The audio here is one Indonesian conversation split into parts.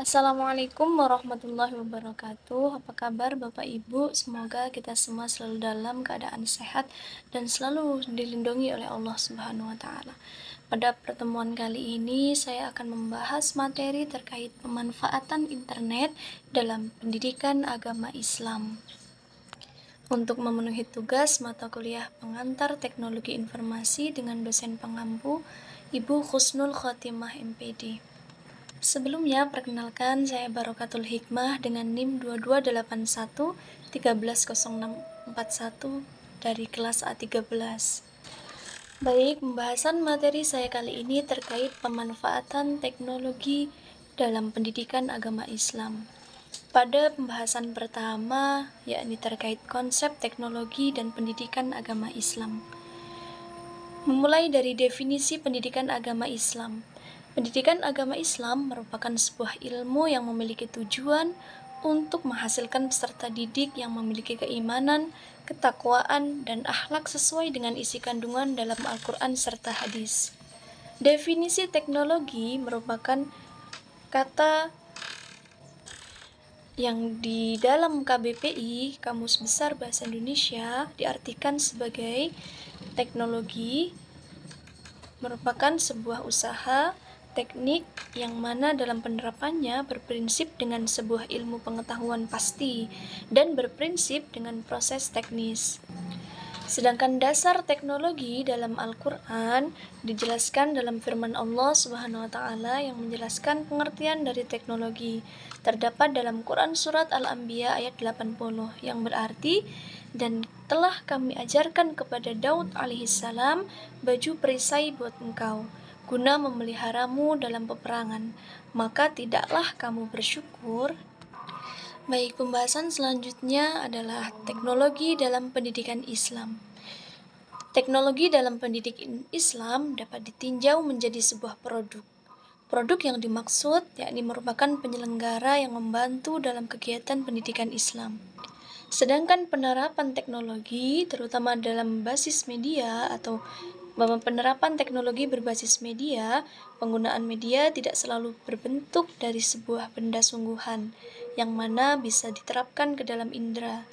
Assalamualaikum warahmatullahi wabarakatuh. Apa kabar Bapak Ibu? Semoga kita semua selalu dalam keadaan sehat dan selalu dilindungi oleh Allah Subhanahu wa taala. Pada pertemuan kali ini saya akan membahas materi terkait pemanfaatan internet dalam pendidikan agama Islam. Untuk memenuhi tugas mata kuliah pengantar teknologi informasi dengan dosen pengampu Ibu Khusnul Khotimah MPD. Sebelumnya, perkenalkan saya Barokatul Hikmah dengan NIM 2281 130641 dari kelas A13. Baik, pembahasan materi saya kali ini terkait pemanfaatan teknologi dalam pendidikan agama Islam. Pada pembahasan pertama, yakni terkait konsep teknologi dan pendidikan agama Islam. Memulai dari definisi pendidikan agama Islam. Pendidikan agama Islam merupakan sebuah ilmu yang memiliki tujuan untuk menghasilkan peserta didik yang memiliki keimanan, ketakwaan, dan akhlak sesuai dengan isi kandungan dalam Al-Quran serta hadis. Definisi teknologi merupakan kata yang di dalam KBPI, Kamus Besar Bahasa Indonesia, diartikan sebagai teknologi merupakan sebuah usaha teknik yang mana dalam penerapannya berprinsip dengan sebuah ilmu pengetahuan pasti dan berprinsip dengan proses teknis. Sedangkan dasar teknologi dalam Al-Quran dijelaskan dalam firman Allah Subhanahu wa taala yang menjelaskan pengertian dari teknologi. Terdapat dalam Quran surat Al-Anbiya ayat 80 yang berarti, dan telah kami ajarkan kepada Daud alaihissalam baju perisai buat engkau, guna memeliharamu dalam peperangan, maka tidaklah kamu bersyukur. Baik, pembahasan selanjutnya adalah teknologi dalam pendidikan Islam. Teknologi dalam pendidikan Islam dapat ditinjau menjadi sebuah produk. Produk yang dimaksud yakni merupakan penyelenggara yang membantu dalam kegiatan pendidikan Islam. Sedangkan penerapan teknologi, terutama dalam basis media atau penerapan teknologi berbasis media, penggunaan media tidak selalu berbentuk dari sebuah benda sungguhan yang mana bisa diterapkan ke dalam indera,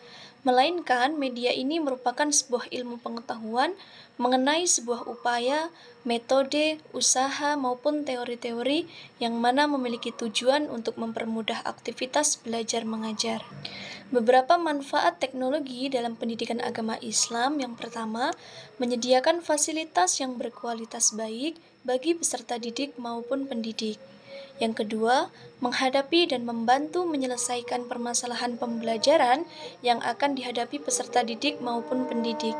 melainkan media ini merupakan sebuah ilmu pengetahuan mengenai sebuah upaya, metode, usaha maupun teori-teori yang mana memiliki tujuan untuk mempermudah aktivitas belajar mengajar. Beberapa manfaat teknologi dalam pendidikan agama Islam. Yang pertama, menyediakan fasilitas yang berkualitas baik bagi peserta didik maupun pendidik. Yang kedua, menghadapi dan membantu menyelesaikan permasalahan pembelajaran yang akan dihadapi peserta didik maupun pendidik.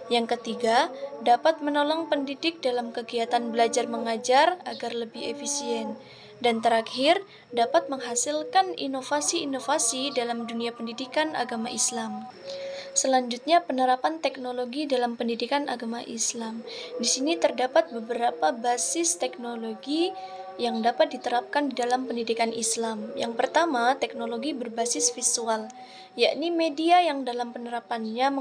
Yang ketiga, dapat menolong pendidik dalam kegiatan belajar mengajar agar lebih efisien. Dan terakhir, dapat menghasilkan inovasi-inovasi dalam dunia pendidikan agama Islam. Selanjutnya, penerapan teknologi dalam pendidikan agama Islam. Di sini terdapat beberapa basis teknologi yang dapat diterapkan di dalam pendidikan Islam. Yang pertama, teknologi berbasis visual, yakni media yang dalam penerapannya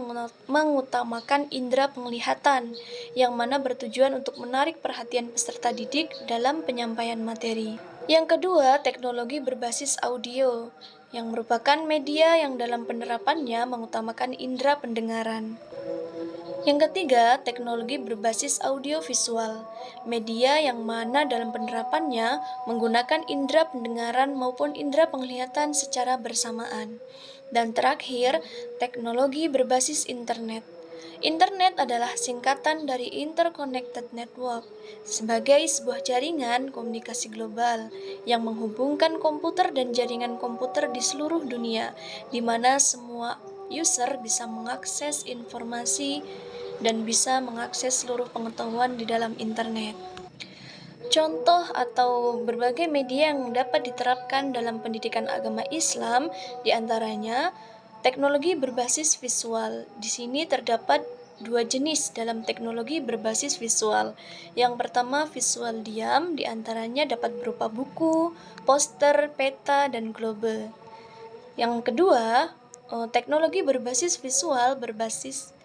mengutamakan indera penglihatan, yang mana bertujuan untuk menarik perhatian peserta didik dalam penyampaian materi. Yang kedua, teknologi berbasis audio, yang merupakan media yang dalam penerapannya mengutamakan indera pendengaran. Yang ketiga, teknologi berbasis audiovisual, media yang mana dalam penerapannya menggunakan indera pendengaran maupun indera penglihatan secara bersamaan. Dan terakhir, teknologi berbasis internet. Internet adalah singkatan dari Interconnected Network, sebagai sebuah jaringan komunikasi global yang menghubungkan komputer dan jaringan komputer di seluruh dunia, di mana semua user bisa mengakses informasi dan bisa mengakses seluruh pengetahuan di dalam internet. Contoh atau berbagai media yang dapat diterapkan dalam pendidikan agama Islam, diantaranya teknologi berbasis visual. Di sini terdapat dua jenis dalam teknologi berbasis visual. Yang pertama, visual diam, diantaranya dapat berupa buku, poster, peta, dan globe. Yang kedua, teknologi berbasis visual berbasis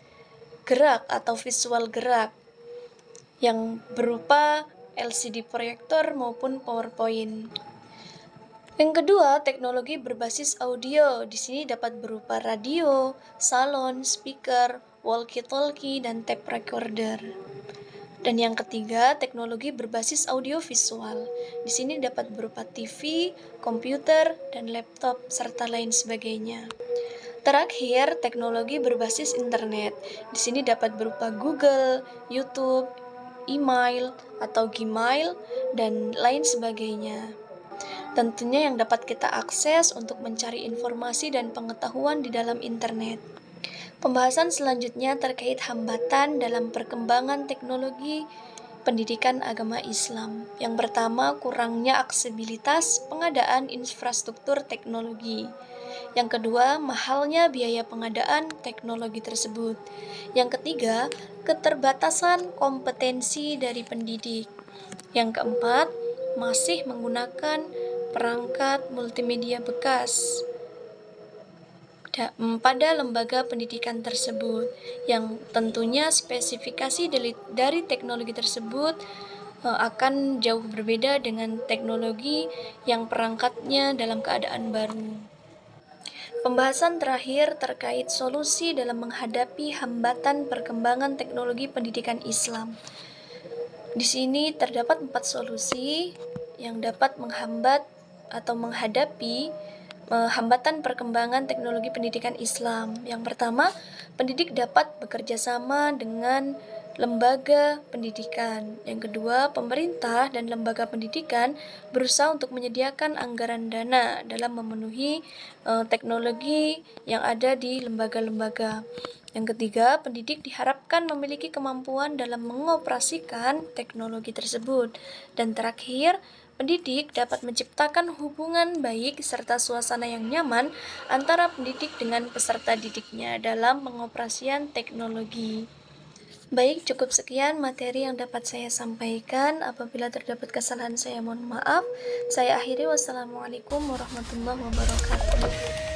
gerak atau visual gerak yang berupa LCD proyektor maupun PowerPoint. Yang kedua, teknologi berbasis audio. Di sini dapat berupa radio, salon, speaker, walkie-talkie, dan tape recorder. Dan yang ketiga, teknologi berbasis audiovisual. Di sini dapat berupa TV, komputer, dan laptop, serta lain sebagainya. Terakhir, teknologi berbasis internet. Di sini dapat berupa Google, YouTube, email, atau Gmail, dan lain sebagainya. Tentunya yang dapat kita akses untuk mencari informasi dan pengetahuan di dalam internet. Pembahasan selanjutnya terkait hambatan dalam perkembangan teknologi pendidikan agama Islam. Yang pertama, kurangnya aksesibilitas pengadaan infrastruktur teknologi. Yang kedua, mahalnya biaya pengadaan teknologi tersebut. Yang ketiga, keterbatasan kompetensi dari pendidik. Yang keempat, masih menggunakan perangkat multimedia bekas pada lembaga pendidikan tersebut, yang tentunya spesifikasi dari teknologi tersebut akan jauh berbeda dengan teknologi yang perangkatnya dalam keadaan baru. Pembahasan terakhir terkait solusi dalam menghadapi hambatan perkembangan teknologi pendidikan Islam. Di sini terdapat 4 solusi yang dapat menghambat atau menghadapi hambatan perkembangan teknologi pendidikan Islam. Yang pertama, pendidik dapat bekerja sama dengan lembaga pendidikan. Yang kedua, pemerintah dan lembaga pendidikan berusaha untuk menyediakan anggaran dana dalam memenuhi teknologi yang ada di lembaga-lembaga. Yang ketiga, pendidik diharapkan memiliki kemampuan dalam mengoperasikan teknologi tersebut. Dan terakhir, pendidik dapat menciptakan hubungan baik serta suasana yang nyaman antara pendidik dengan peserta didiknya dalam pengoperasian teknologi. Baik, cukup sekian materi yang dapat saya sampaikan. Apabila terdapat kesalahan, saya mohon maaf. Saya akhiri. Wassalamualaikum warahmatullahi wabarakatuh.